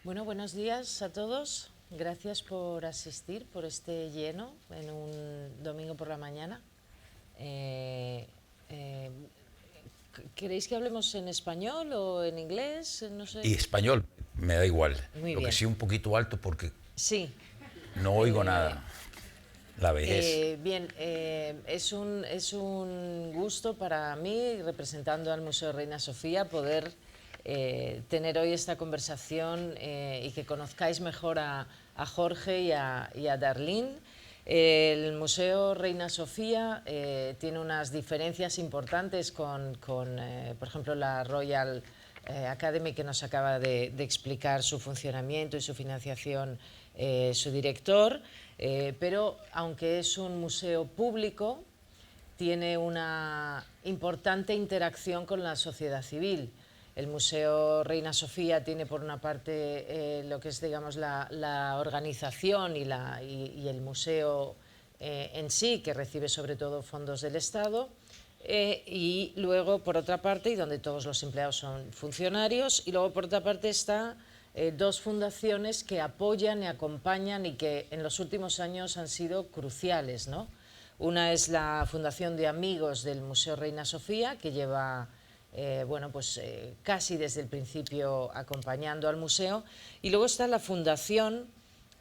Bueno, buenos días a todos. Gracias por asistir, por este lleno en un domingo por la mañana. Eh, eh, ¿Queréis que hablemos en español o en inglés? No sé. Y español, me da igual. Muy Lo que bien. sí un poquito alto porque Sí. no oigo Eh, nada. La vejez. Bien, es un gusto para mí, representando al Museo Reina Sofía, poder tener hoy esta conversación y que conozcáis mejor a Jorge y a Darlene. El Museo Reina Sofía tiene unas diferencias importantes con, por ejemplo, la Royal Academy, que nos acaba de explicar su funcionamiento y su financiación su director, pero aunque es un museo público, tiene una importante interacción con la sociedad civil. El Museo Reina Sofía tiene por una parte lo que es, digamos, la organización y el museo en sí, que recibe sobre todo fondos del Estado, y luego por otra parte, y donde todos los empleados son funcionarios, y luego por otra parte está dos fundaciones que apoyan y acompañan y que en los últimos años han sido cruciales, ¿no? Una es la Fundación de Amigos del Museo Reina Sofía, que lleva casi desde el principio acompañando al museo, y luego está la Fundación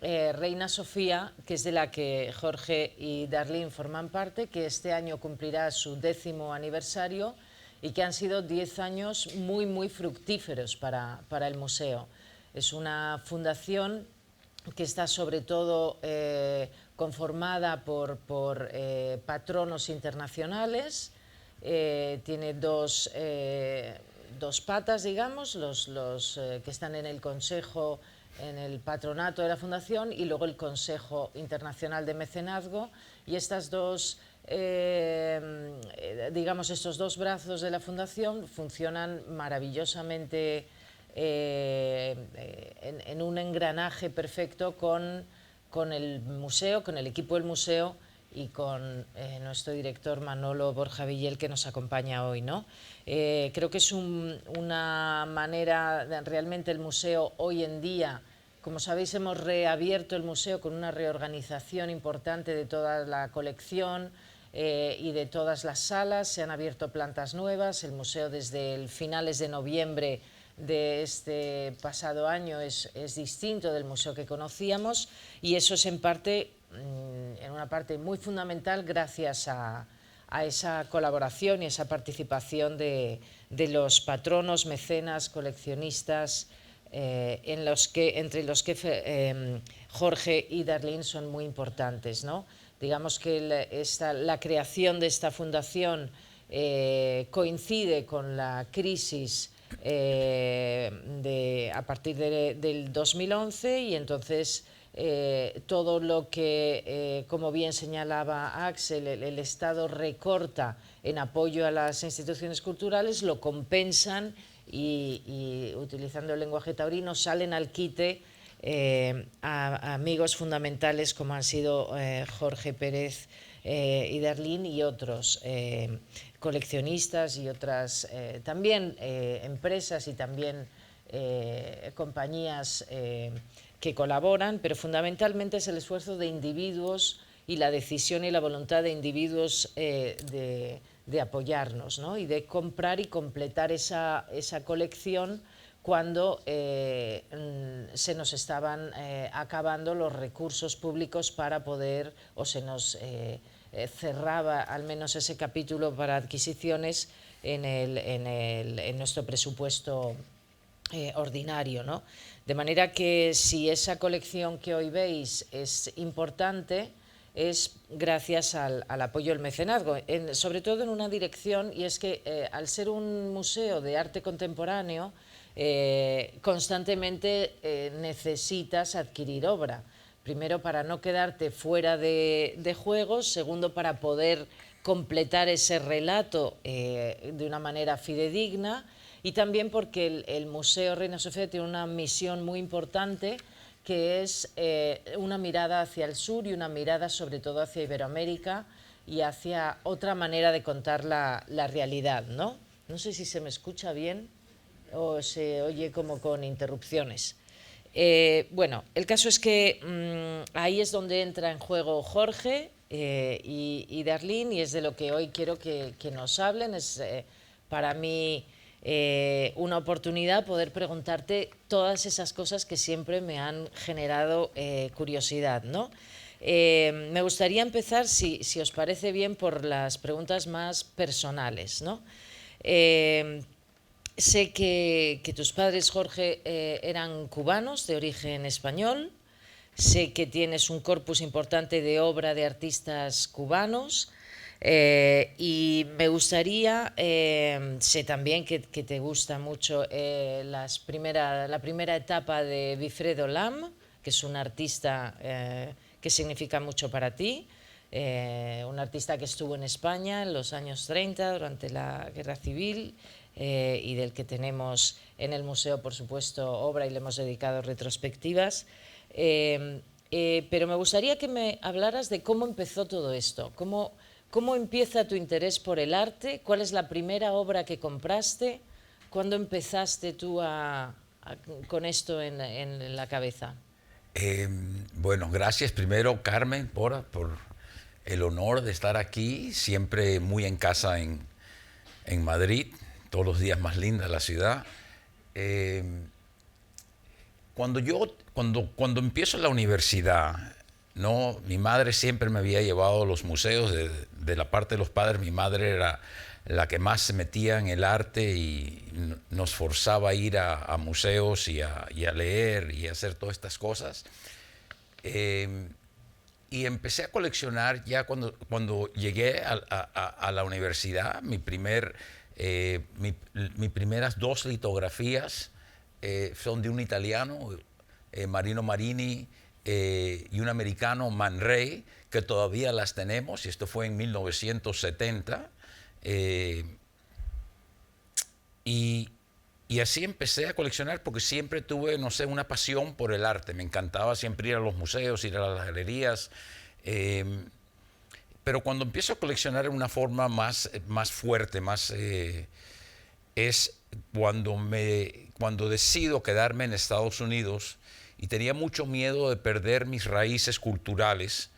Reina Sofía, que es de la que Jorge y Darlene forman parte, que este año cumplirá su 10º aniversario y que han sido 10 años muy, muy fructíferos para el museo. Es una fundación que está sobre todo conformada por patronos internacionales. Tiene dos patas, digamos, los que están en el consejo, en el patronato de la fundación, y luego el Consejo Internacional de Mecenazgo, y estas dos digamos, estos dos brazos de la fundación funcionan maravillosamente en un engranaje perfecto con el museo, con el equipo del museo y con nuestro director Manolo Borja Villel, que nos acompaña hoy, ¿no? Creo que es una manera, realmente el museo hoy en día, como sabéis, hemos reabierto el museo con una reorganización importante de toda la colección y de todas las salas. Se han abierto plantas nuevas. El museo desde el finales de noviembre de este pasado año es distinto del museo que conocíamos, y eso es en una parte muy fundamental gracias a esa colaboración y esa participación de los patronos, mecenas, coleccionistas, entre los que Jorge y Darlene son muy importantes, ¿no? Digamos que la creación de esta fundación coincide con la crisis a partir del 2011, y entonces todo lo que, como bien señalaba Axel, el Estado recorta en apoyo a las instituciones culturales, lo compensan y utilizando el lenguaje taurino, salen al quite a amigos fundamentales como han sido Jorge Pérez y Darlene y otros coleccionistas y otras también empresas y también compañías que colaboran, pero fundamentalmente es el esfuerzo de individuos y la decisión y la voluntad de individuos de apoyarnos, ¿no? Y de comprar y completar esa colección cuando se nos estaban acabando los recursos públicos para poder, o se nos cerraba al menos ese capítulo para adquisiciones en nuestro presupuesto ordinario, ¿no? De manera que si esa colección que hoy veis es importante, es gracias al apoyo del mecenazgo, sobre todo en una dirección, y es que al ser un museo de arte contemporáneo, constantemente necesitas adquirir obra. Primero, para no quedarte fuera de juegos; segundo, para poder completar ese relato de una manera fidedigna, y también porque el Museo Reina Sofía tiene una misión muy importante, que es una mirada hacia el sur y una mirada sobre todo hacia Iberoamérica y hacia otra manera de contar la realidad, ¿no? No sé si se me escucha bien o se oye como con interrupciones. Bueno, el caso es que ahí es donde entra en juego Jorge y Darlene, y es de lo que hoy quiero que nos hablen. Es para mí una oportunidad poder preguntarte todas esas cosas que siempre me han generado curiosidad, ¿no? Me gustaría empezar, si os parece bien, por las preguntas más personales, ¿no? Sé que tus padres, Jorge, eran cubanos de origen español. Sé que tienes un corpus importante de obra de artistas cubanos. Y me gustaría, sé también que te gusta mucho la primera etapa de Wilfredo Lam, que es un artista que significa mucho para ti. Un artista que estuvo en España en los años 30, durante la Guerra Civil, y del que tenemos en el museo, por supuesto, obra y le hemos dedicado retrospectivas. Pero me gustaría que me hablaras de cómo empezó todo esto, cómo empieza tu interés por el arte, cuál es la primera obra que compraste, cuándo empezaste tú con esto en la cabeza. Bueno, gracias primero, Carmen, por el honor de estar aquí, siempre muy en casa en Madrid, todos los días más linda la ciudad. Cuando empiezo la universidad, ¿no? Mi madre siempre me había llevado a los museos. De la parte de los padres, mi madre era la que más se metía en el arte y nos forzaba a ir a museos y a leer y a hacer todas estas cosas. Y empecé a coleccionar ya cuando llegué a la universidad. Mis primeras 2 litografías son de un italiano, Marino Marini, y un americano, Man Ray, que todavía las tenemos, y esto fue en 1970. Y así empecé a coleccionar porque siempre tuve, no sé, una pasión por el arte. Me encantaba siempre ir a los museos, ir a las galerías. Pero cuando empiezo a coleccionar de una forma más fuerte, es cuando decido quedarme en Estados Unidos, y tenía mucho miedo de perder mis raíces culturales.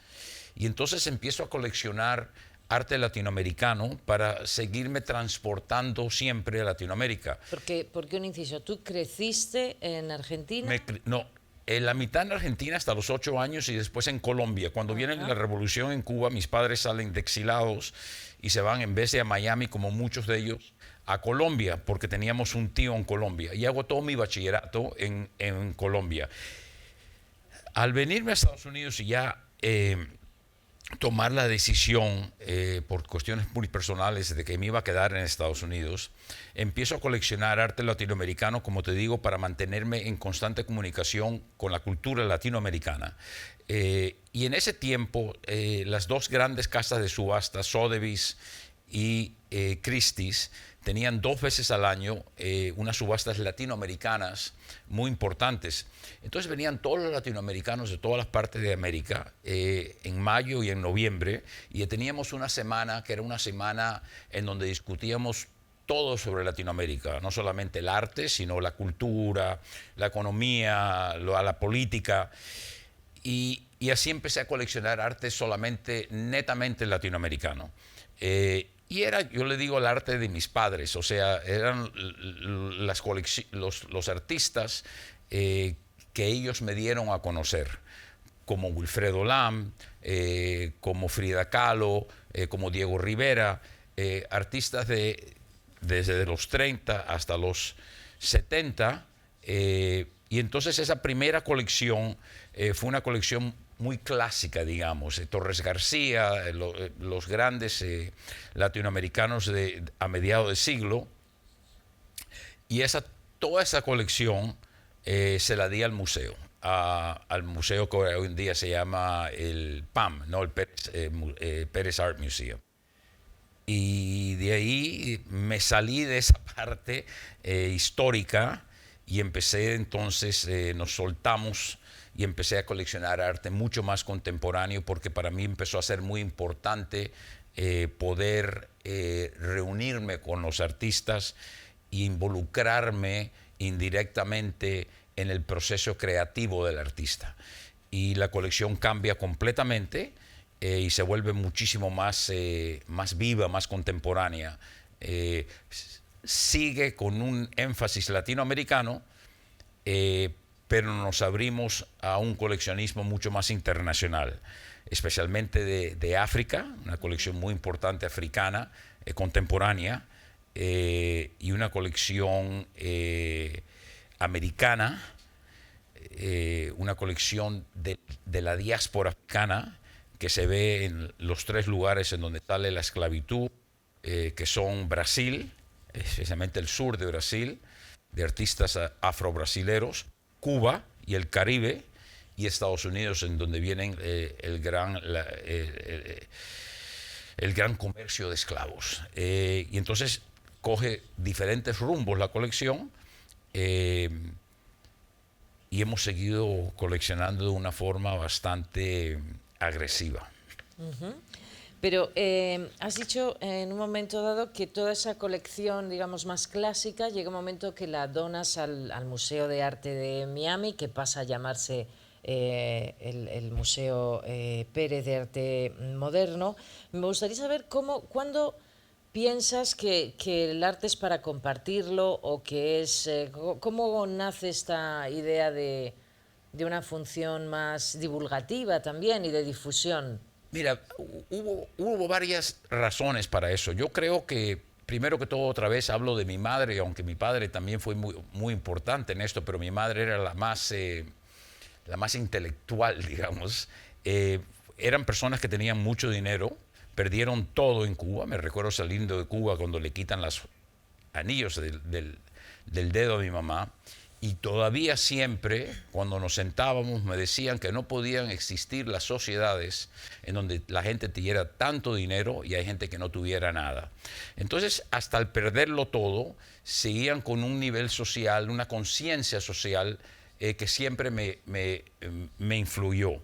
Y entonces empiezo a coleccionar arte latinoamericano para seguirme transportando siempre a Latinoamérica. Porque un inciso, ¿tú creciste en Argentina? No, en la mitad en Argentina hasta los 8 años y después en Colombia. Cuando viene la revolución en Cuba, mis padres salen de exilados y se van, en vez de a Miami, como muchos de ellos, a Colombia, porque teníamos un tío en Colombia. Y hago todo mi bachillerato en Colombia. Al venirme a Estados Unidos y ya tomar la decisión, por cuestiones muy personales, de que me iba a quedar en Estados Unidos, empiezo a coleccionar arte latinoamericano, como te digo, para mantenerme en constante comunicación con la cultura latinoamericana. Y en ese tiempo, las 2 grandes casas de subasta, Sotheby's y Christie's, tenían 2 veces al año unas subastas latinoamericanas muy importantes. Entonces venían todos los latinoamericanos de todas las partes de América en mayo y en noviembre, y teníamos una semana que era una semana en donde discutíamos todo sobre Latinoamérica, no solamente el arte, sino la cultura, la economía, la política. Y así empecé a coleccionar arte netamente latinoamericano. Y era, yo le digo, el arte de mis padres, o sea, eran los artistas que ellos me dieron a conocer, como Wilfredo Lam, como Frida Kahlo, como Diego Rivera, artistas desde los 30 hasta los 70. Y entonces esa primera colección fue una colección muy clásica, digamos. Torres García, los grandes latinoamericanos a mediados de siglo. Y toda esa colección se la di al museo. Al museo que hoy en día se llama el PAM, ¿no? El Pérez Art Museum. Y de ahí me salí de esa parte histórica y empecé entonces, nos soltamos y empecé a coleccionar arte mucho más contemporáneo, porque para mí empezó a ser muy importante poder reunirme con los artistas e involucrarme indirectamente en el proceso creativo del artista. Y la colección cambia completamente y se vuelve muchísimo más, más viva, más contemporánea. Sigue con un énfasis latinoamericano, pero nos abrimos a un coleccionismo mucho más internacional, especialmente de África, una colección muy importante africana, contemporánea, y una colección americana, una colección de la diáspora africana que se ve en los 3 lugares en donde sale la esclavitud, que son Brasil, especialmente el sur de Brasil, de artistas afro-brasileros, Cuba y el Caribe, y Estados Unidos, en donde vienen el gran comercio de esclavos. Y entonces coge diferentes rumbos la colección, y hemos seguido coleccionando de una forma bastante agresiva. Pero has dicho en un momento dado que toda esa colección, digamos, más clásica, llega un momento que la donas al Museo de Arte de Miami, que pasa a llamarse el Museo Pérez de Arte Moderno. Me gustaría saber cuándo piensas que el arte es para compartirlo, o que es cómo nace esta idea de una función más divulgativa también y de difusión. Mira, hubo varias razones para eso. Yo creo que, primero que todo, otra vez hablo de mi madre, aunque mi padre también fue muy importante en esto, pero mi madre era la más intelectual, digamos. Eran personas que tenían mucho dinero, perdieron todo en Cuba. Me recuerdo saliendo de Cuba cuando le quitan los anillos del dedo a mi mamá. Y todavía siempre, cuando nos sentábamos, me decían que no podían existir las sociedades en donde la gente tuviera tanto dinero y hay gente que no tuviera nada. Entonces, hasta al perderlo todo, seguían con un nivel social, una conciencia social que siempre me influyó.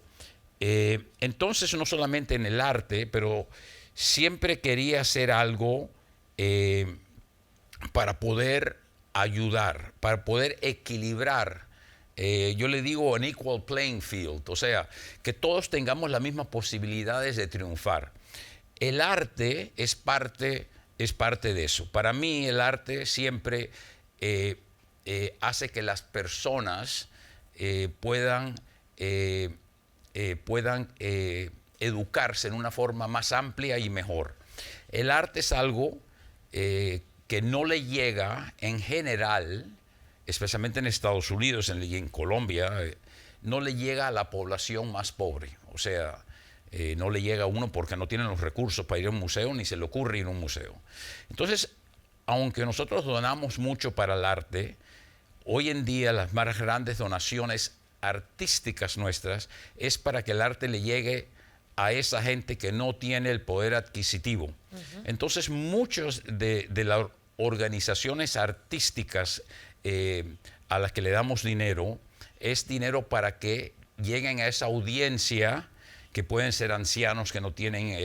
Entonces, no solamente en el arte, pero siempre quería hacer algo para poder ayudar, para poder equilibrar, yo le digo an equal playing field, o sea, que todos tengamos las mismas posibilidades de triunfar. El arte es parte de eso. Para mí el arte siempre hace que las personas puedan educarse en una forma más amplia y mejor. El arte es algo que no le llega en general, especialmente en Estados Unidos y en Colombia, no le llega a la población más pobre. O sea, no le llega a uno porque no tienen los recursos para ir a un museo, ni se le ocurre ir a un museo. Entonces, aunque nosotros donamos mucho para el arte, hoy en día las más grandes donaciones artísticas nuestras es para que el arte le llegue a esa gente que no tiene el poder adquisitivo. Entonces, muchos de las organizaciones artísticas a las que le damos dinero, es dinero para que lleguen a esa audiencia, que pueden ser ancianos que no tienen,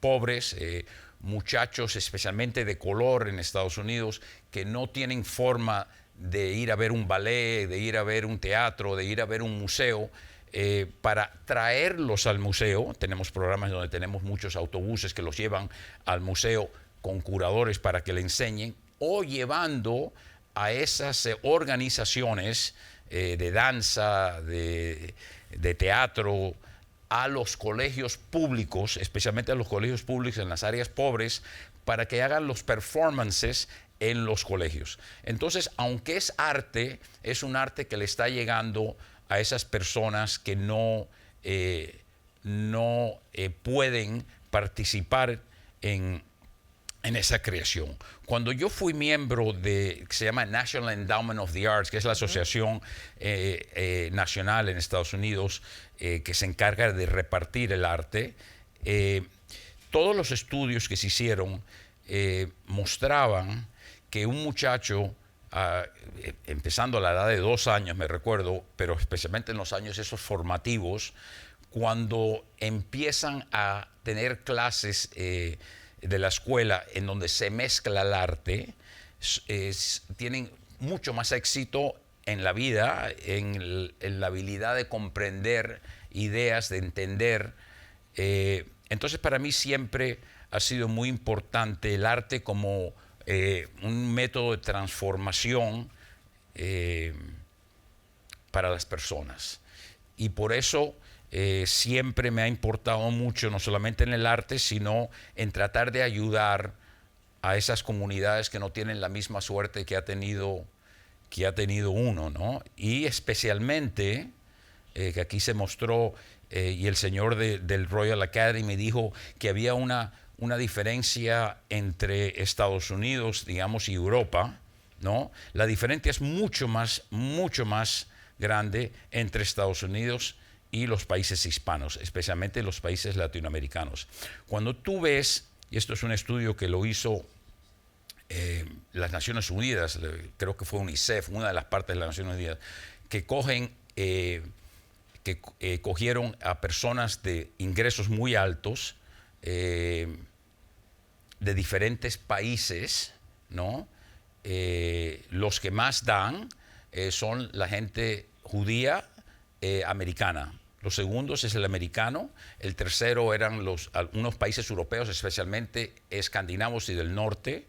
pobres, muchachos especialmente de color en Estados Unidos, que no tienen forma de ir a ver un ballet, de ir a ver un teatro, de ir a ver un museo, para traerlos al museo. Tenemos programas donde tenemos muchos autobuses que los llevan al museo con curadores para que le enseñen, o llevando a esas organizaciones de danza, de teatro, a los colegios públicos, especialmente a los colegios públicos en las áreas pobres, para que hagan los performances en los colegios. Entonces, aunque es arte, es un arte que le está llegando a esas personas que no pueden participar en esa creación. Cuando yo fui miembro que se llama National Endowment of the Arts, que es la asociación nacional en Estados Unidos que se encarga de repartir el arte, todos los estudios que se hicieron mostraban que un muchacho, empezando a la edad de 2 años, me recuerdo, pero especialmente en los años esos formativos, cuando empiezan a tener clases de la escuela en donde se mezcla el arte, tienen mucho más éxito en la vida, en la habilidad de comprender ideas, de entender. Entonces para mí siempre ha sido muy importante el arte como un método de transformación para las personas. Y por eso siempre me ha importado mucho, no solamente en el arte, sino en tratar de ayudar a esas comunidades que no tienen la misma suerte que ha tenido uno, ¿no? Y especialmente, que aquí se mostró, y el señor del Royal Academy dijo que había una diferencia entre Estados Unidos, digamos, y Europa, ¿no? La diferencia es mucho más grande entre Estados Unidos y los países hispanos, especialmente los países latinoamericanos. Cuando tú ves, y esto es un estudio que lo hizo las Naciones Unidas, creo que fue UNICEF, una de las partes de las Naciones Unidas, que cogieron a personas de ingresos muy altos de diferentes países, ¿no? Los que más dan son la gente judía americana. Los segundos es el americano, el tercero eran algunos países europeos, especialmente escandinavos y del norte,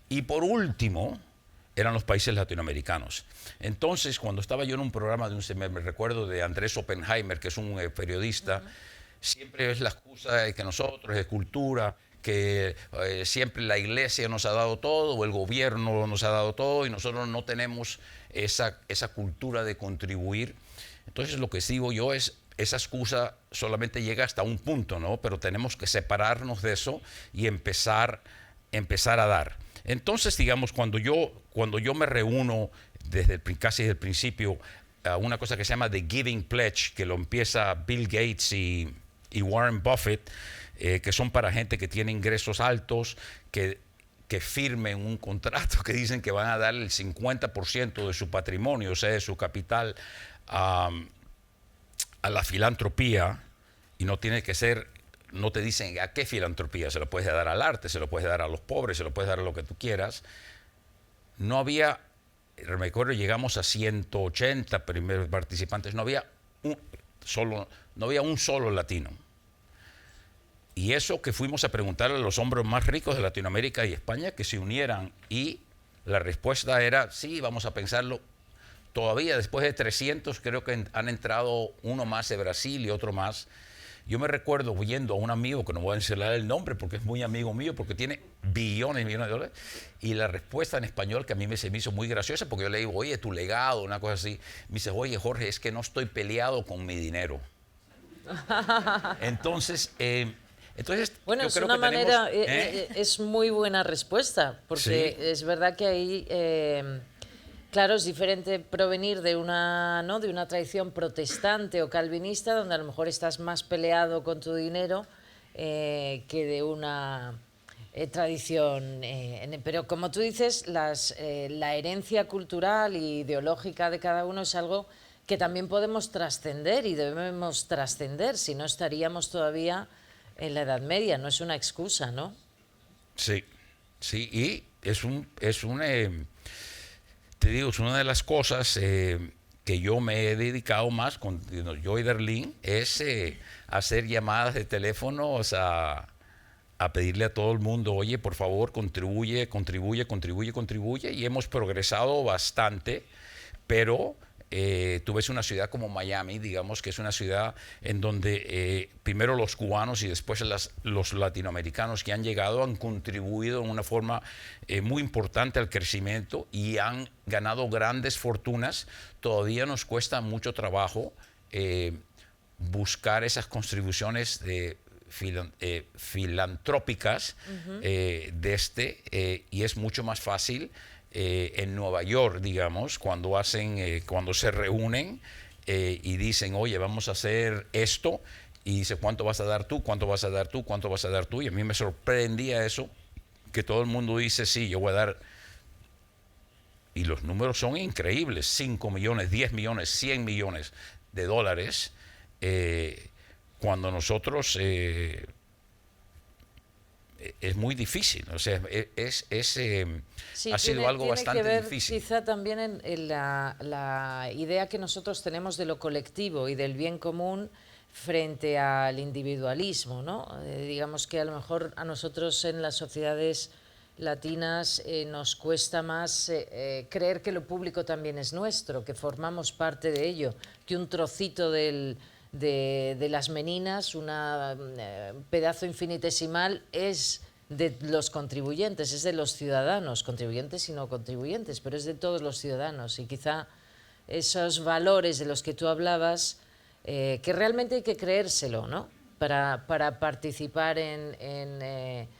y por último eran los países latinoamericanos. Entonces, cuando estaba yo en un programa me recuerdo de Andrés Oppenheimer, que es un periodista, siempre es la excusa de que nosotros, de cultura, que siempre la iglesia nos ha dado todo, o el gobierno nos ha dado todo, y nosotros no tenemos esa cultura de contribuir. Entonces, lo que digo yo es, esa excusa solamente llega hasta un punto, ¿no? Pero tenemos que separarnos de eso y empezar a dar. Entonces, digamos, cuando yo me reúno casi desde el principio a una cosa que se llama The Giving Pledge, que lo empieza Bill Gates y Warren Buffett, que son para gente que tiene ingresos altos, que firmen un contrato que dicen que van a dar el 50% de su patrimonio, o sea, de su capital, a la filantropía, y no tiene que ser, no te dicen a qué filantropía, se lo puedes dar al arte, se lo puedes dar a los pobres, se lo puedes dar a lo que tú quieras. No había, me acuerdo, llegamos a 180 primeros participantes, no había un solo latino. Y eso que fuimos a preguntar a los hombres más ricos de Latinoamérica y España que se unieran, y la respuesta era, sí, vamos a pensarlo. Todavía después de 300 creo que han entrado uno más de Brasil y otro más. Yo me recuerdo viendo a un amigo, que no voy a mencionar el nombre porque es muy amigo mío, porque tiene billones y millones de dólares, y la respuesta en español que a mí se me hizo muy graciosa, porque yo le digo, oye, tu legado, una cosa así. Me dice, oye, Jorge, es que no estoy peleado con mi dinero. Entonces, bueno, yo es creo una que manera, tenemos, es muy buena respuesta, porque sí, es verdad que ahí, claro, es diferente provenir de una, ¿no?, de una tradición protestante o calvinista, donde a lo mejor estás más peleado con tu dinero que de una tradición. Pero como tú dices, la herencia cultural y ideológica de cada uno es algo que también podemos trascender y debemos trascender, si no estaríamos todavía en la Edad Media, no es una excusa, ¿no? sí, sí, y te digo, es una de las cosas que yo me he dedicado más, yo y Darlene, es hacer llamadas de teléfono, o sea, a pedirle a todo el mundo, oye, por favor, contribuye, y hemos progresado bastante, pero tú ves una ciudad como Miami, digamos, que es una ciudad en donde primero los cubanos y después los latinoamericanos que han llegado han contribuido de una forma muy importante al crecimiento y han ganado grandes fortunas. Todavía nos cuesta mucho trabajo buscar esas contribuciones filantrópicas y es mucho más fácil en Nueva York, digamos, cuando se reúnen y dicen, oye, vamos a hacer esto, y dice, ¿cuánto vas a dar tú? ¿Cuánto vas a dar tú? ¿Cuánto vas a dar tú? Y a mí me sorprendía eso, que todo el mundo dice, sí, yo voy a dar, y los números son increíbles, 5 millones, 10 millones, 100 millones de dólares, cuando nosotros es muy difícil. O sea, Sí, ha sido algo tiene bastante que ver difícil. quizá también en la idea que nosotros tenemos de lo colectivo y del bien común frente al individualismo, ¿no? Digamos que a lo mejor a nosotros en las sociedades latinas nos cuesta más creer que lo público también es nuestro, que formamos parte de ello, que un trocito de las meninas, un pedazo infinitesimal es de los contribuyentes, es de los ciudadanos, contribuyentes y no contribuyentes, pero es de todos los ciudadanos. Y quizá esos valores de los que tú hablabas, que realmente hay que creérselo, ¿no? Para participar en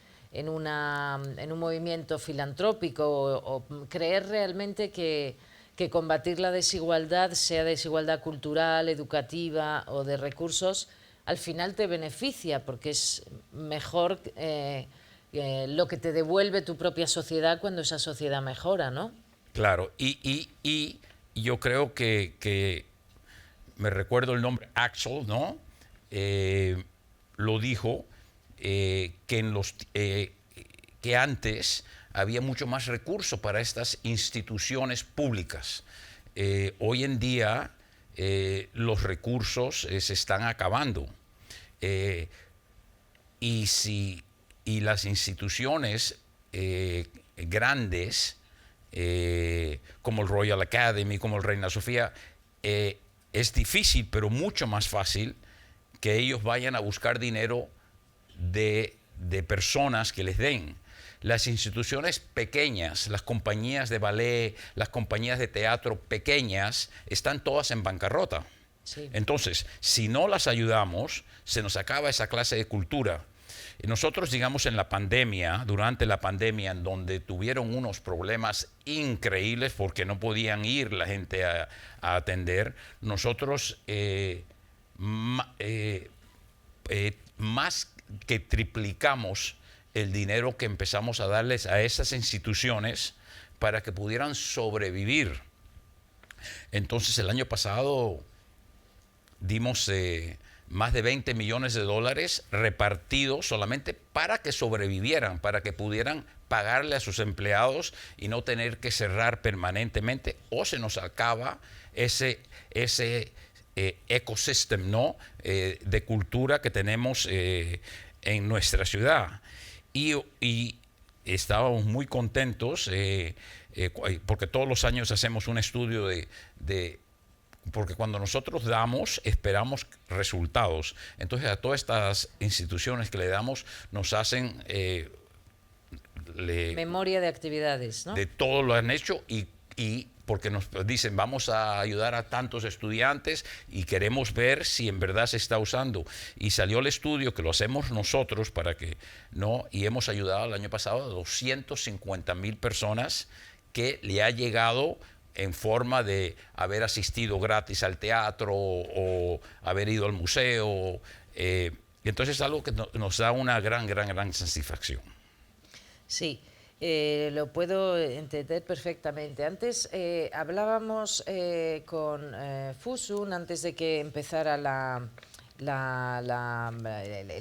un movimiento filantrópico o creer realmente que combatir la desigualdad, sea desigualdad cultural, educativa o de recursos, al final te beneficia porque es mejor lo que te devuelve tu propia sociedad cuando esa sociedad mejora, ¿no? Claro, y yo creo que me recuerdo el nombre Axel, ¿no? Lo dijo que antes había mucho más recurso para estas instituciones públicas. Hoy en día los recursos se están acabando. Eh, y, si, y las instituciones grandes, como el Royal Academy, como el Reina Sofía, es difícil, pero mucho más fácil que ellos vayan a buscar dinero de personas que les den. Las instituciones pequeñas, las compañías de ballet, las compañías de teatro pequeñas, están todas en bancarrota. Sí. Entonces, si no las ayudamos, se nos acaba esa clase de cultura. Nosotros, digamos, en la pandemia, durante la pandemia, en donde tuvieron unos problemas increíbles porque no podían ir la gente a atender, nosotros más que triplicamos el dinero que empezamos a darles a esas instituciones para que pudieran sobrevivir. Entonces, el año pasado dimos más de 20 millones de dólares repartidos solamente para que sobrevivieran, para que pudieran pagarle a sus empleados y no tener que cerrar permanentemente, o se nos acaba ese ecosistema, ¿no? De cultura que tenemos en nuestra ciudad. Y estábamos muy contentos porque todos los años hacemos un estudio porque cuando nosotros damos, esperamos resultados. Entonces, a todas estas instituciones que le damos, nos hacen memoria de actividades, ¿no? de todo lo han hecho y porque nos dicen vamos a ayudar a tantos estudiantes y queremos ver si en verdad se está usando. Y salió el estudio que lo hacemos nosotros para que no, y hemos ayudado el año pasado a 250,000 personas que le ha llegado en forma de haber asistido gratis al teatro o haber ido al museo. Y entonces es algo que nos da una gran satisfacción. Sí, lo puedo entender perfectamente. Antes hablábamos con Fusun, antes de que empezara el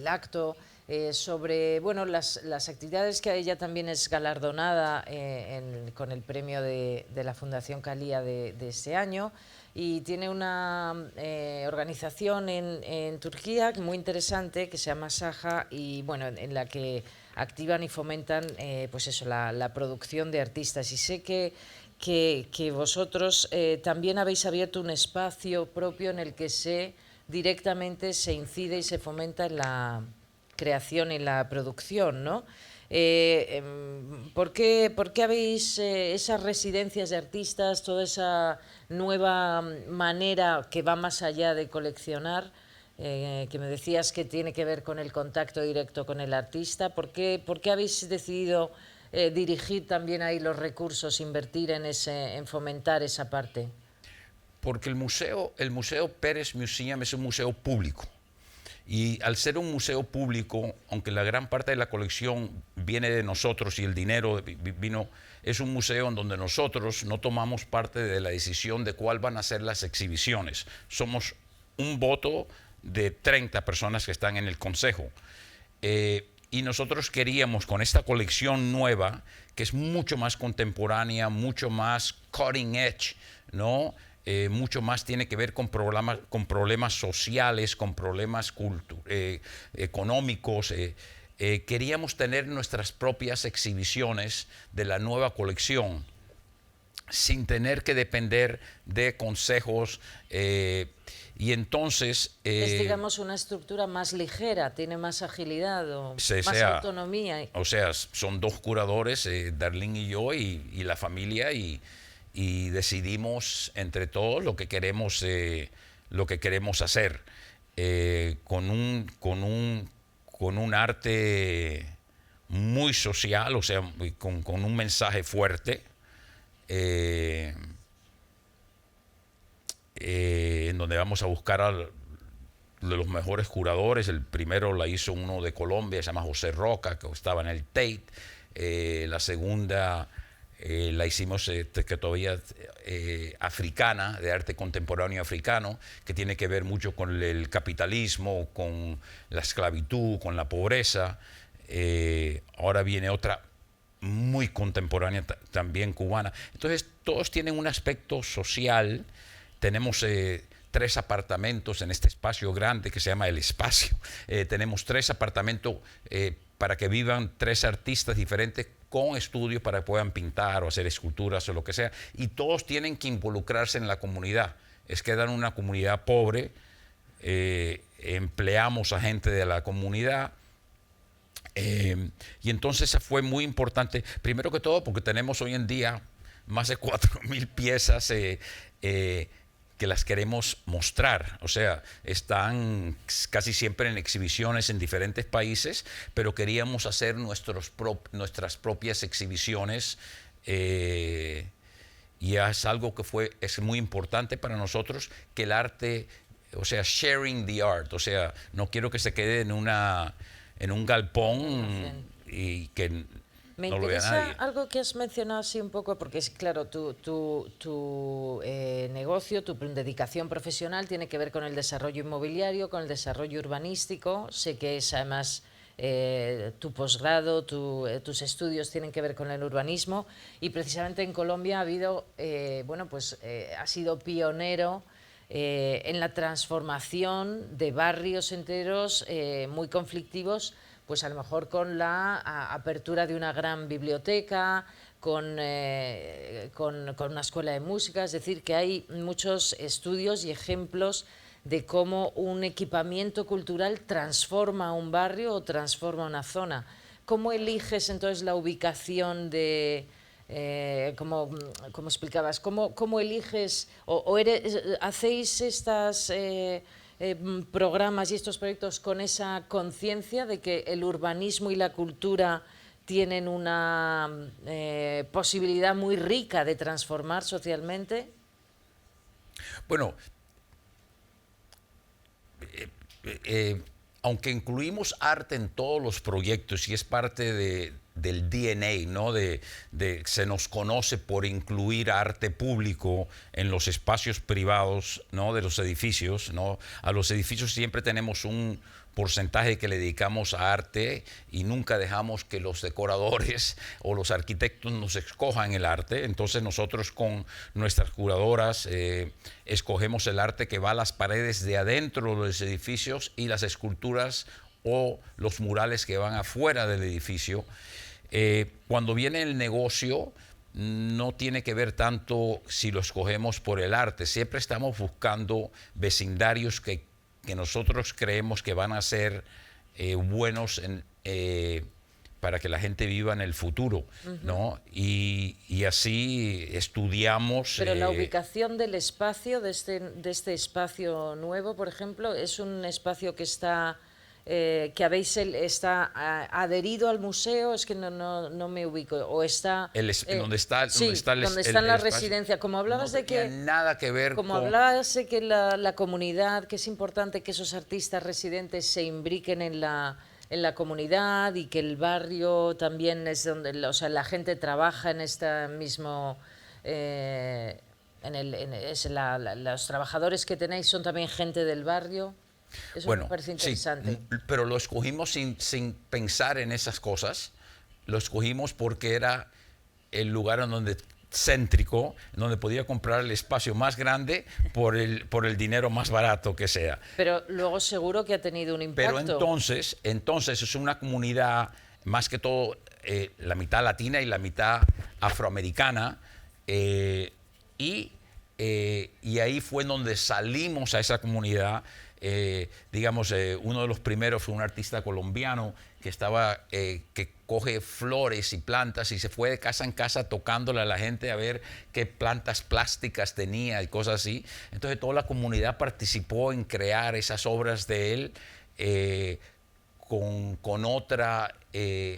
acto, sobre bueno, las actividades que ella también es galardonada con el premio de la Fundación Calía de este año, y tiene una organización en Turquía muy interesante que se llama Saha, y bueno, en la que activan y fomentan pues eso, la producción de artistas. Y sé que vosotros también habéis abierto un espacio propio en el que directamente se incide y se fomenta en la creación y la producción, ¿no? ¿Por qué habéis esas residencias de artistas, toda esa nueva manera que va más allá de coleccionar, que me decías que tiene que ver con el contacto directo con el artista? ¿Por qué habéis decidido dirigir también ahí los recursos, invertir en fomentar esa parte? Porque el museo Pérez Museum es un museo público. Y al ser un museo público, aunque la gran parte de la colección viene de nosotros y el dinero vino, es un museo en donde nosotros no tomamos parte de la decisión de cuál van a ser las exhibiciones. Somos un voto de 30 personas que están en el consejo. y nosotros queríamos con esta colección nueva, que es mucho más contemporánea, mucho más cutting edge, ¿no? Mucho más tiene que ver con problemas sociales, con problemas económicos. Queríamos tener nuestras propias exhibiciones de la nueva colección sin tener que depender de consejos. Y entonces... es, digamos, una estructura más ligera, tiene más agilidad o más autonomía. O sea, son dos curadores, Darlene y yo, y la familia, y decidimos entre todos lo que queremos hacer, con un arte muy social, o sea, con un mensaje fuerte, en donde vamos a buscar de los mejores curadores. El primero la hizo uno de Colombia, se llama José Roca, que estaba en el Tate. La segunda la hicimos que todavía africana, de arte contemporáneo africano, que tiene que ver mucho con el capitalismo, con la esclavitud, con la pobreza. Ahora viene otra muy contemporánea también cubana. Entonces todos tienen un aspecto social. Tenemos 3 apartamentos en este espacio grande que se llama El Espacio. Tenemos 3 apartamentos para que vivan 3 artistas diferentes con estudios para que puedan pintar o hacer esculturas o lo que sea. Y todos tienen que involucrarse en la comunidad. Es que dan una comunidad pobre, empleamos a gente de la comunidad. Y entonces fue muy importante, primero que todo porque tenemos hoy en día más de 4.000 piezas que las queremos mostrar. O sea, están casi siempre en exhibiciones en diferentes países, pero queríamos hacer nuestras propias exhibiciones, y es algo que es muy importante para nosotros, que el arte, o sea, sharing the art, o sea, no quiero que se quede en un galpón y que me no lo vea interesa nadie. algo que has mencionado así un poco, porque es claro, tu negocio, tu dedicación profesional tiene que ver con el desarrollo inmobiliario, con el desarrollo urbanístico. Sé que es además tu posgrado, tus estudios tienen que ver con el urbanismo, y precisamente en Colombia ha habido, has sido pionero en la transformación de barrios enteros muy conflictivos, pues a lo mejor con la apertura de una gran biblioteca, con una escuela de música. Es decir, que hay muchos estudios y ejemplos de cómo un equipamiento cultural transforma un barrio o transforma una zona. ¿Cómo eliges entonces la ubicación de... como explicabas, ¿cómo eliges hacéis estas programas y estos proyectos con esa conciencia de que el urbanismo y la cultura tienen una posibilidad muy rica de transformar socialmente? Bueno, aunque incluimos arte en todos los proyectos y es parte del DNA, ¿no? Se nos conoce por incluir arte público en los espacios privados, ¿no? De los edificios, ¿no? A los edificios siempre tenemos un porcentaje que le dedicamos a arte y nunca dejamos que los decoradores o los arquitectos nos escojan el arte. Entonces nosotros con nuestras curadoras escogemos el arte que va a las paredes de adentro de los edificios y las esculturas o los murales que van afuera del edificio. Cuando viene el negocio, no tiene que ver tanto si lo escogemos por el arte. Siempre estamos buscando vecindarios que nosotros creemos que van a ser buenos para que la gente viva en el futuro, ¿no? Y así estudiamos. Pero la ubicación del espacio, de este espacio nuevo, por ejemplo, es un espacio que está... está adherido al museo. Es que no me ubico, o está donde está la residencia, como hablabas no de que nada que ver como con... hablabas de que la comunidad, que es importante que esos artistas residentes se imbriquen en la comunidad, y que el barrio también es donde, o sea, la gente trabaja en este mismo los trabajadores que tenéis son también gente del barrio. Eso me Bueno, parece sí, interesante. pero lo escogimos sin pensar en esas cosas. Lo escogimos porque era el lugar en donde céntrico, en donde podía comprar el espacio más grande por el dinero más barato que sea. Pero luego seguro que ha tenido un Pero impacto. entonces es una comunidad más que todo la mitad latina y la mitad afroamericana y, y ahí fue donde salimos a esa comunidad. Digamos, uno de los primeros fue un artista colombiano que coge flores y plantas y se fue de casa en casa tocándole a la gente a ver qué plantas plásticas tenía y cosas así. Entonces toda la comunidad participó en crear esas obras de él con otra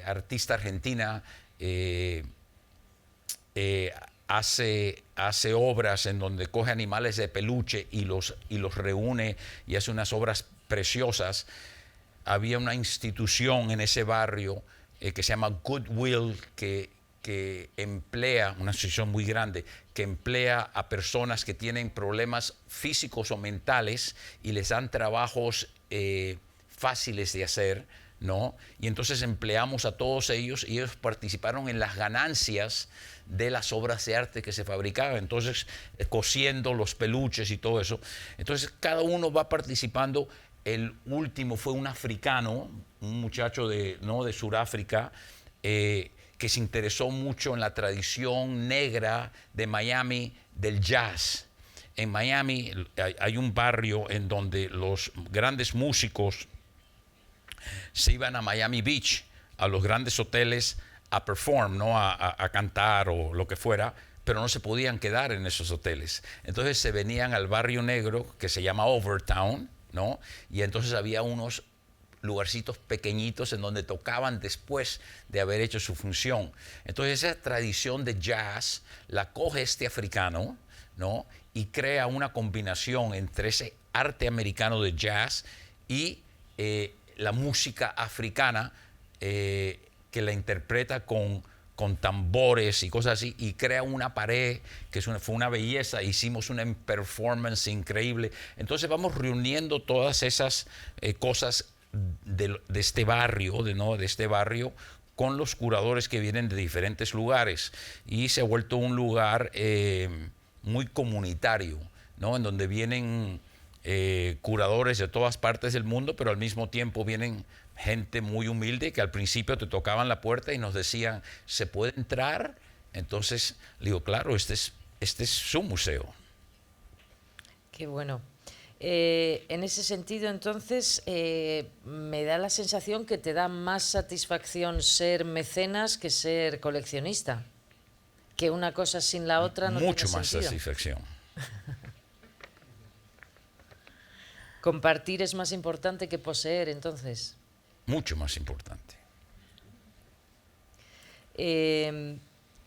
artista argentina. Hace obras en donde coge animales de peluche y los reúne y hace unas obras preciosas. Había una institución en ese barrio que se llama Goodwill, que emplea, una institución muy grande, que emplea a personas que tienen problemas físicos o mentales y les dan trabajos fáciles de hacer, ¿no? Y entonces empleamos a todos ellos y ellos participaron en las ganancias de las obras de arte que se fabricaban, entonces cosiendo los peluches y todo eso. Entonces cada uno va participando. El último fue un africano, un muchacho ¿no? de Sudáfrica, que se interesó mucho en la tradición negra de Miami del jazz. En Miami hay un barrio en donde los grandes músicos se iban a Miami Beach, a los grandes hoteles, a perform, ¿no? a cantar o lo que fuera, pero no se podían quedar en esos hoteles. Entonces se venían al barrio negro, que se llama Overtown, ¿no? Y entonces había unos lugarcitos pequeñitos en donde tocaban después de haber hecho su función. Entonces esa tradición de jazz la coge este africano, ¿no? Y crea una combinación entre ese arte americano de jazz y la música africana, que la interpreta con tambores y cosas así, y crea una pared que fue una belleza. Hicimos una performance increíble. Entonces vamos reuniendo todas esas cosas de este barrio, ¿no? de este barrio, con los curadores que vienen de diferentes lugares, y se ha vuelto un lugar muy comunitario, ¿no? En donde vienen curadores de todas partes del mundo, pero al mismo tiempo vienen gente muy humilde que al principio te tocaban la puerta y nos decían, ¿se puede entrar? Entonces le digo, claro, este es su museo. Qué bueno. En ese sentido, entonces, me da la sensación que te da más satisfacción ser mecenas que ser coleccionista. Que una cosa sin la otra no Mucho tiene más sentido. satisfacción. Compartir es más importante que poseer, entonces. Mucho más importante.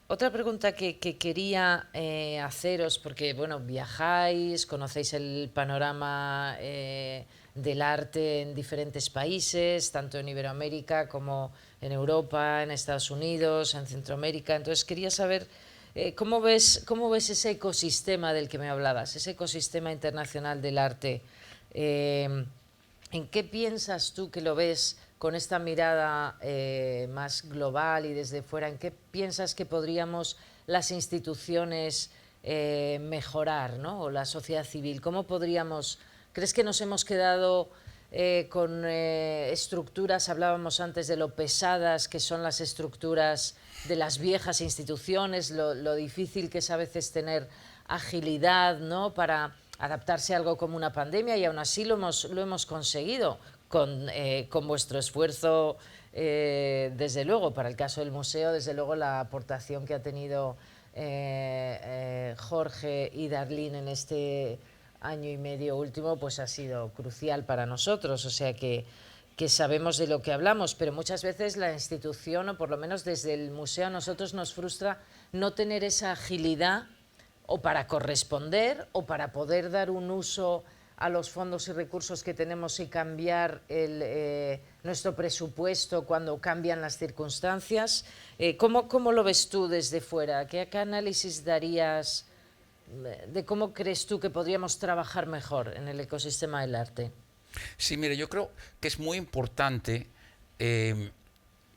Otra pregunta que quería haceros, porque bueno, viajáis, conocéis el panorama del arte en diferentes países, tanto en Iberoamérica como en Europa, en Estados Unidos, en Centroamérica. Entonces quería saber cómo ves ese ecosistema del que me hablabas, ese ecosistema internacional del arte. ¿En qué piensas tú que lo ves con esta mirada más global y desde fuera? ¿En qué piensas que podríamos las instituciones mejorar, ¿no? O la sociedad civil? ¿Cómo podríamos? ¿Crees que nos hemos quedado con estructuras? Hablábamos antes de lo pesadas que son las estructuras de las viejas instituciones, lo difícil que es a veces tener agilidad, ¿no? Para adaptarse a algo como una pandemia, y aún así lo hemos conseguido con vuestro esfuerzo, desde luego. Para el caso del museo, desde luego la aportación que ha tenido Jorge y Darlene en este año y medio último, pues ha sido crucial para nosotros, o sea que sabemos de lo que hablamos, pero muchas veces la institución, o por lo menos desde el museo, a nosotros nos frustra no tener esa agilidad, o para corresponder, o para poder dar un uso a los fondos y recursos que tenemos y cambiar nuestro presupuesto cuando cambian las circunstancias. ¿Cómo lo ves tú desde fuera? ¿Qué análisis darías de cómo crees tú que podríamos trabajar mejor en el ecosistema del arte? Sí, mire, yo creo que es muy importante. eh,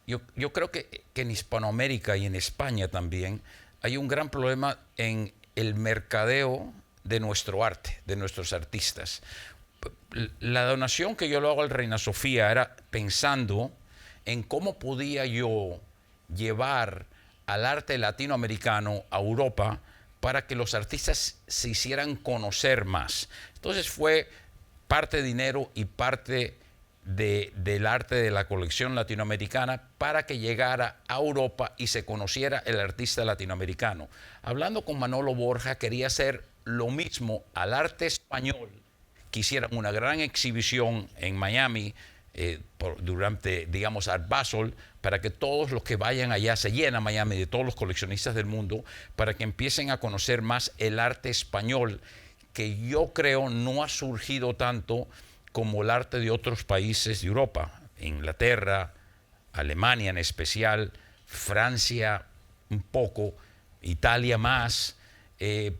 yo creo que en Hispanoamérica y en España también hay un gran problema en el mercadeo de nuestro arte, de nuestros artistas. La donación que yo le hago al Reina Sofía era pensando en cómo podía yo llevar al arte latinoamericano a Europa para que los artistas se hicieran conocer más. Entonces fue parte de dinero y parte del arte de la colección latinoamericana para que llegara a Europa y se conociera el artista latinoamericano. Hablando con Manolo Borja, quería hacer lo mismo al arte español, que hicieran una gran exhibición en Miami durante, digamos, Art Basel, para que todos los que vayan allá, se llena Miami de todos los coleccionistas del mundo, para que empiecen a conocer más el arte español, que yo creo no ha surgido tanto como el arte de otros países de Europa, Inglaterra, Alemania en especial, Francia un poco, Italia más,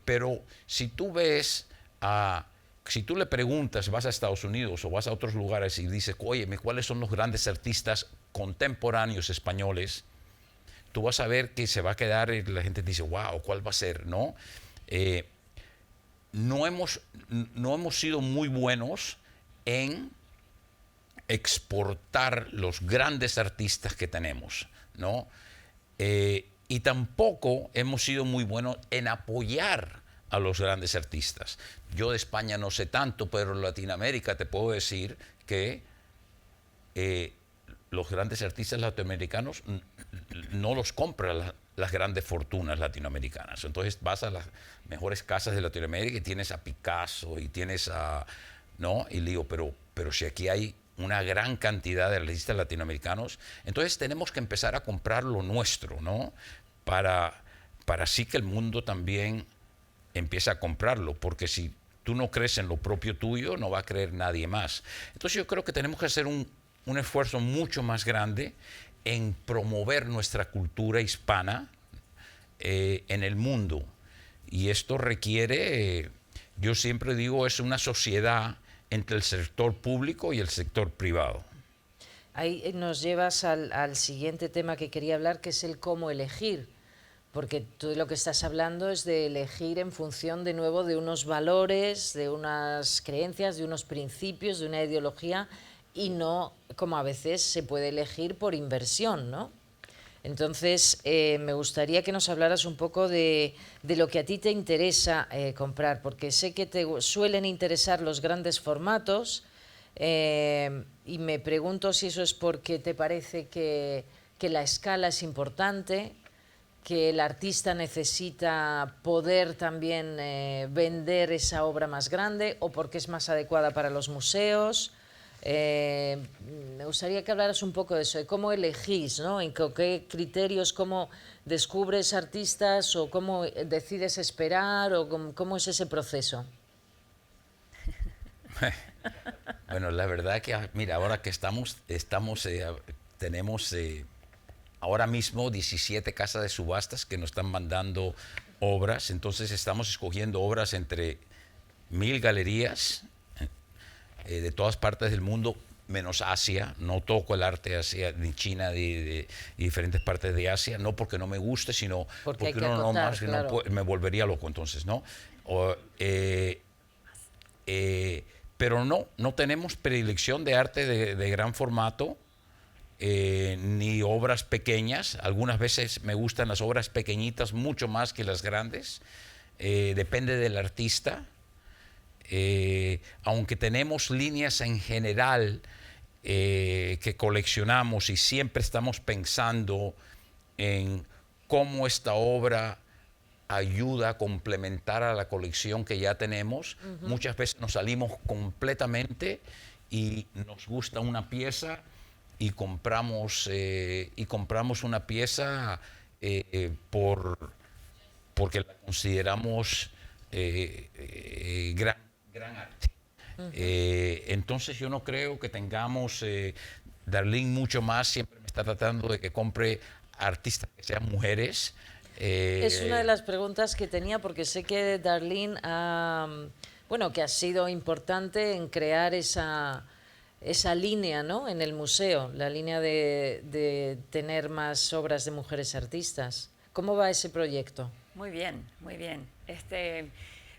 pero si tú ves si tú le preguntas, vas a Estados Unidos o vas a otros lugares y dices, oye, ¿cuáles son los grandes artistas contemporáneos españoles? Tú vas a ver que se va a quedar y la gente dice, wow, ¿cuál va a ser? ¿No? No hemos sido muy buenos en exportar los grandes artistas que tenemos, ¿no? Y tampoco hemos sido muy buenos en apoyar a los grandes artistas. Yo de España no sé tanto, pero en Latinoamérica te puedo decir que los grandes artistas latinoamericanos no los compran las grandes fortunas latinoamericanas. Entonces vas a las mejores casas de Latinoamérica y tienes a Picasso y tienes a... ¿no? Y digo, pero si aquí hay una gran cantidad de artistas latinoamericanos, entonces tenemos que empezar a comprar lo nuestro, ¿no? Para así que el mundo también empiece a comprarlo, porque si tú no crees en lo propio tuyo, no va a creer nadie más. Entonces yo creo que tenemos que hacer un esfuerzo mucho más grande en promover nuestra cultura hispana en el mundo. Y esto requiere, yo siempre digo, es una sociedad entre el sector público y el sector privado. Ahí nos llevas al siguiente tema que quería hablar, que es el cómo elegir, porque tú de lo que estás hablando es de elegir en función de nuevo de unos valores, de unas creencias, de unos principios, de una ideología, y no como a veces se puede elegir por inversión, ¿no? Entonces, me gustaría que nos hablaras un poco de lo que a ti te interesa comprar, porque sé que te suelen interesar los grandes formatos, y me pregunto si eso es porque te parece que la escala es importante, que el artista necesita poder también vender esa obra más grande, o porque es más adecuada para los museos. Me gustaría que hablaras un poco de eso, de cómo elegís, ¿no? En qué criterios, cómo descubres artistas, o cómo decides esperar, o cómo es ese proceso. Bueno, la verdad que, mira, ahora que tenemos ahora mismo 17 casas de subastas que nos están mandando obras, entonces estamos escogiendo obras entre 1000 galerías de todas partes del mundo, menos Asia. No toco el arte de Asia, ni China, de diferentes partes de Asia, no porque no me guste, sino Porque hay que no, acotar, más, claro. me volvería loco entonces, ¿no? Pero no tenemos predilección de arte de gran formato, ni obras pequeñas. Algunas veces me gustan las obras pequeñitas mucho más que las grandes. Depende del artista. Aunque tenemos líneas en general que coleccionamos y siempre estamos pensando en cómo esta obra ayuda a complementar a la colección que ya tenemos. Muchas veces nos salimos completamente y nos gusta una pieza y compramos una pieza porque la consideramos gran arte. Entonces yo no creo que tengamos, Darlene mucho más siempre me está tratando de que compre artistas que sean mujeres. Es una de las preguntas que tenía, porque sé que Darlene bueno, que ha sido importante en crear esa línea, ¿no?, en el museo, la línea de tener más obras de mujeres artistas. ¿Cómo va ese proyecto? Muy bien, muy bien.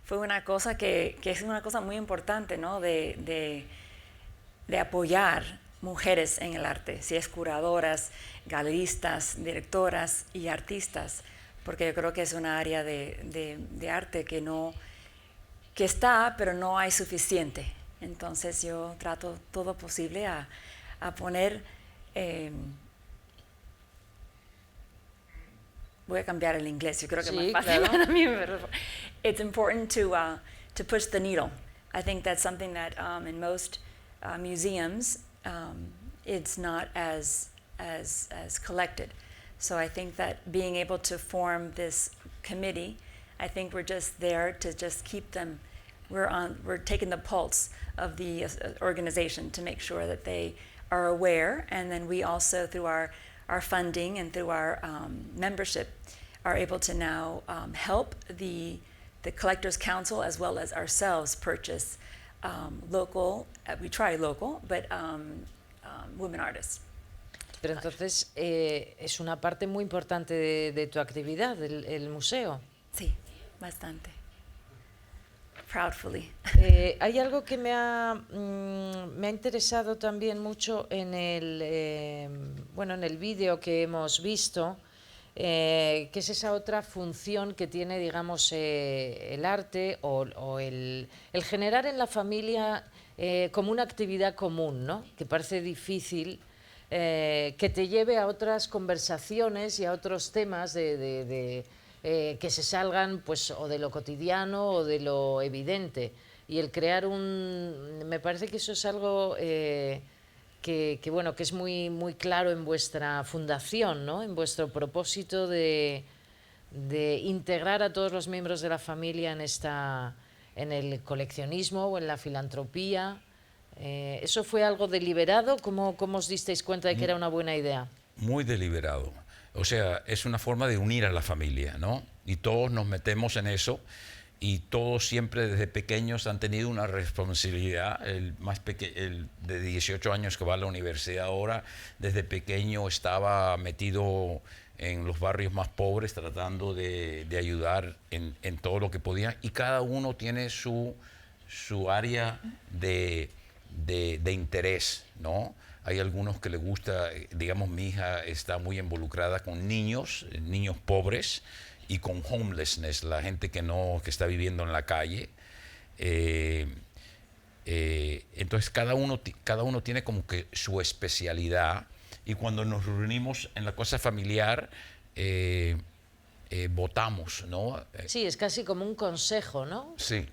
Fue una cosa que es una cosa muy importante, ¿no? De apoyar mujeres en el arte, si es curadoras, galeristas, directoras y artistas, porque yo creo que es una área de arte que está, pero no hay suficiente. Entonces yo trato todo posible a poner... voy a cambiar el inglés, yo creo que Sí, es más fácil claro. para mí. It's important to push the needle. I think that's something that in most museums it's not as collected. So I think that being able to form this committee, I think we're just there to just keep them. We're taking the pulse of the organization to make sure that they are aware, and then we also through our funding and through our membership are able to now help the Collectors Council as well as ourselves purchase local, we try local, but women artists. Pero entonces es una parte muy importante de tu actividad, el museo. Sí, bastante. Proudfully. Hay algo que me ha interesado también mucho en el vídeo que hemos visto, que es esa otra función que tiene, digamos, el arte o el generar en la familia como una actividad común, ¿no?, que parece difícil, que te lleve a otras conversaciones y a otros temas que se salgan, pues, o de lo cotidiano o de lo evidente. Y el crear me parece que eso es algo que es muy, muy claro en vuestra fundación, ¿no?, en vuestro propósito de integrar a todos los miembros de la familia en el coleccionismo o en la filantropía. ¿Eso fue algo deliberado? ¿Cómo os disteis cuenta de que era una buena idea? Muy deliberado. O sea, es una forma de unir a la familia, ¿no? Y todos nos metemos en eso y todos siempre desde pequeños han tenido una responsabilidad. El de 18 años que va a la universidad ahora, desde pequeño estaba metido en los barrios más pobres tratando de ayudar en todo lo que podía, y cada uno tiene su área de interés, ¿no? Hay algunos que les gusta, digamos, mi hija está muy involucrada con niños pobres y con homelessness, la gente que está viviendo en la calle. Entonces cada uno tiene como que su especialidad, y cuando nos reunimos en la cosa familiar votamos, ¿no? Sí, es casi como un consejo, ¿no? Sí.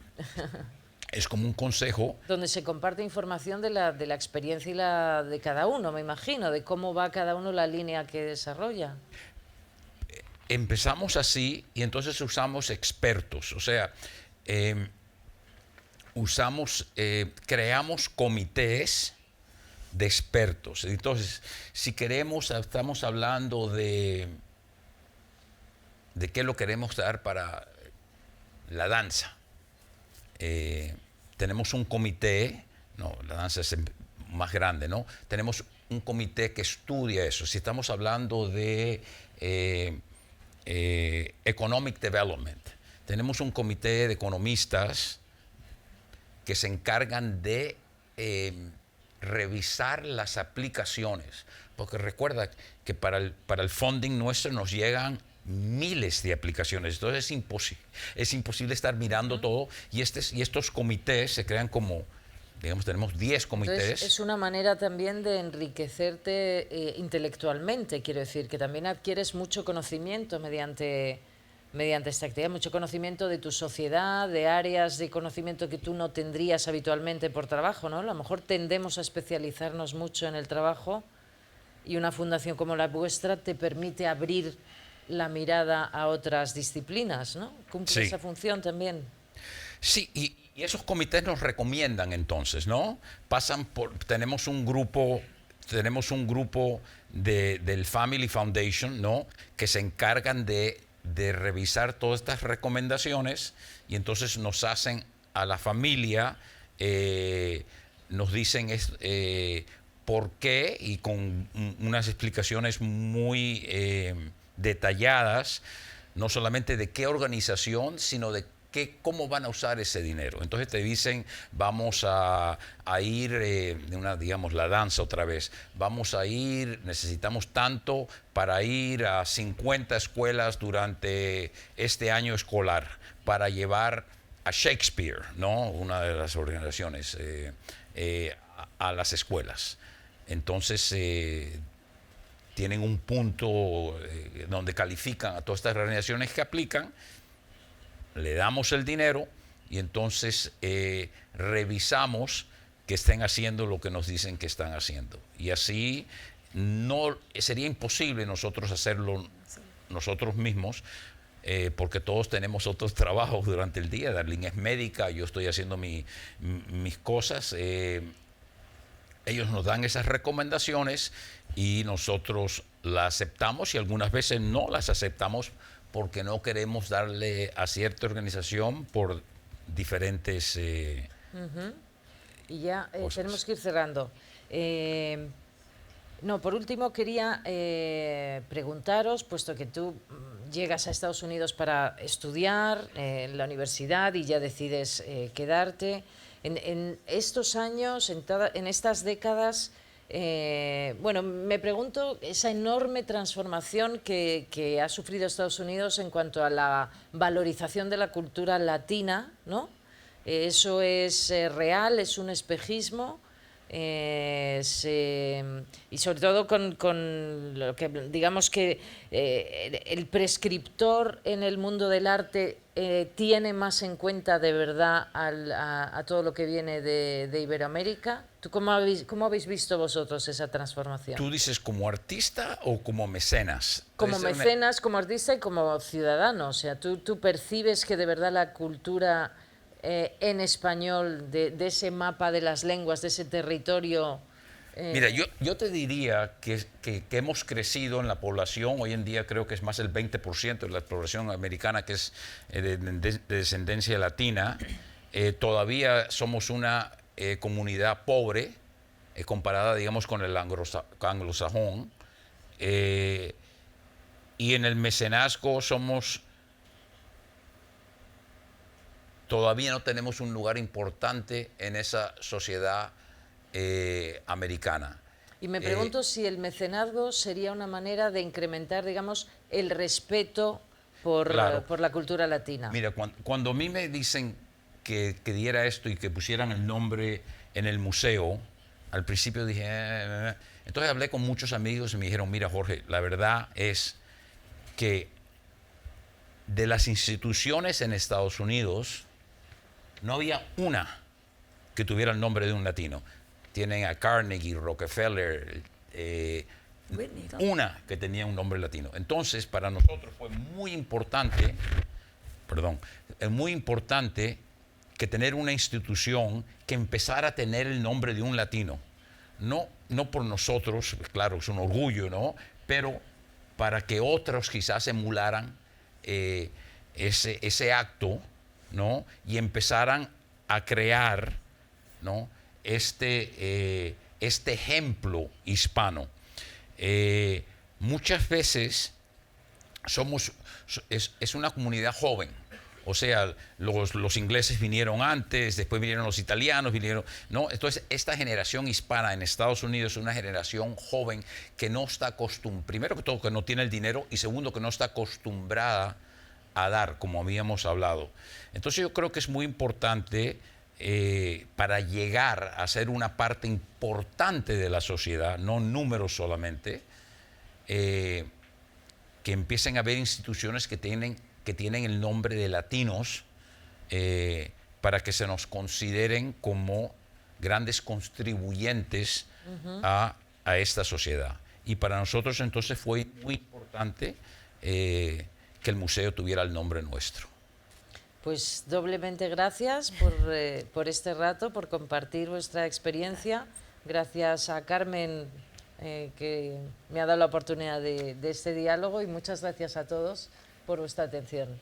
Es como un consejo. Donde se comparte información de la experiencia de cada uno, me imagino, de cómo va cada uno la línea que desarrolla. Empezamos así y entonces usamos expertos, o sea, creamos comités de expertos. Entonces, si estamos hablando de qué lo queremos dar para la danza. Tenemos un comité, no, la danza es más grande, ¿no? Tenemos un comité que estudia eso. Si estamos hablando de economic development, tenemos un comité de economistas que se encargan de revisar las aplicaciones, porque recuerda que para el funding nuestro nos llegan miles de aplicaciones, entonces es imposible estar mirando todo, y estos comités se crean como, digamos, tenemos 10 comités. Entonces, es una manera también de enriquecerte intelectualmente, quiero decir, que también adquieres mucho conocimiento mediante esta actividad, mucho conocimiento de tu sociedad, de áreas de conocimiento que tú no tendrías habitualmente por trabajo, ¿no? A lo mejor tendemos a especializarnos mucho en el trabajo, y una fundación como la vuestra te permite abrir la mirada a otras disciplinas, ¿no? Cumple Sí. esa función también. Sí, y esos comités nos recomiendan entonces, ¿no? Tenemos un grupo del Family Foundation, ¿no?, que se encargan de revisar todas estas recomendaciones, y entonces nos hacen a la familia, nos dicen por qué, y con unas explicaciones muy detalladas, no solamente de qué organización, sino de cómo van a usar ese dinero. Entonces te dicen, vamos a ir, digamos, la danza otra vez, vamos a ir, necesitamos tanto para ir a 50 escuelas durante este año escolar, para llevar a Shakespeare, ¿no? Una de las organizaciones, a las escuelas. Entonces, tienen un punto donde califican a todas estas organizaciones que aplican, le damos el dinero y entonces revisamos que estén haciendo lo que nos dicen que están haciendo. Y así no sería imposible nosotros hacerlo nosotros mismos, porque todos tenemos otros trabajos durante el día. Darlene es médica, yo estoy haciendo mis cosas. Ellos nos dan esas recomendaciones y nosotros las aceptamos, y algunas veces no las aceptamos porque no queremos darle a cierta organización por diferentes Y ya tenemos que ir cerrando. No, por último quería preguntaros, puesto que tú llegas a Estados Unidos para estudiar en la universidad y ya decides quedarte, en estos años, en estas décadas, bueno, me pregunto esa enorme transformación que ha sufrido Estados Unidos en cuanto a la valorización de la cultura latina, ¿no? ¿Eso es real? ¿Es un espejismo? Y sobre todo con lo que digamos que el prescriptor en el mundo del arte tiene más en cuenta de verdad a todo lo que viene de Iberoamérica. ¿Tú cómo habéis visto vosotros esa transformación? ¿Tú dices como artista o como mecenas? Como mecenas, como artista y como ciudadano. O sea, ¿tú percibes que de verdad la cultura en español, de ese mapa de las lenguas, de ese territorio? Mira, yo te diría que hemos crecido en la población. Hoy en día creo que es más del 20% de la población americana que es de descendencia latina. Todavía somos una comunidad pobre comparada, digamos, con el anglosajón. Y en el mecenazgo todavía no tenemos un lugar importante en esa sociedad americana. Y me pregunto si el mecenazgo sería una manera de incrementar, digamos, el respeto por la cultura latina. Mira, cuando a mí me dicen que diera esto y que pusieran el nombre en el museo, al principio dije... Entonces hablé con muchos amigos y me dijeron, mira, Jorge, la verdad es que de las instituciones en Estados Unidos, no había una que tuviera el nombre de un latino. Tienen a Carnegie, Rockefeller, Whitney, ¿no? una que tenía un nombre latino. Entonces, para nosotros fue muy importante, que tener una institución que empezara a tener el nombre de un latino. No por nosotros, claro, es un orgullo, ¿no? Pero para que otros quizás emularan ese acto, ¿no? Y empezaran a crear, ¿no? este ejemplo hispano. Muchas veces es una comunidad joven. O sea, los ingleses vinieron antes, después vinieron los italianos, ¿no? Entonces, esta generación hispana en Estados Unidos es una generación joven que no está acostumbrada, primero que todo, que no tiene el dinero, y segundo, que no está acostumbrada a dar, como habíamos hablado. Entonces, yo creo que es muy importante para llegar a ser una parte importante de la sociedad, no números solamente, que empiecen a haber instituciones que tienen el nombre de latinos, para que se nos consideren como grandes contribuyentes a esta sociedad. Y para nosotros entonces fue muy importante que el museo tuviera el nombre nuestro. Pues doblemente gracias por este rato, por compartir vuestra experiencia. Gracias a Carmen, que me ha dado la oportunidad de este diálogo, y muchas gracias a todos por vuestra atención.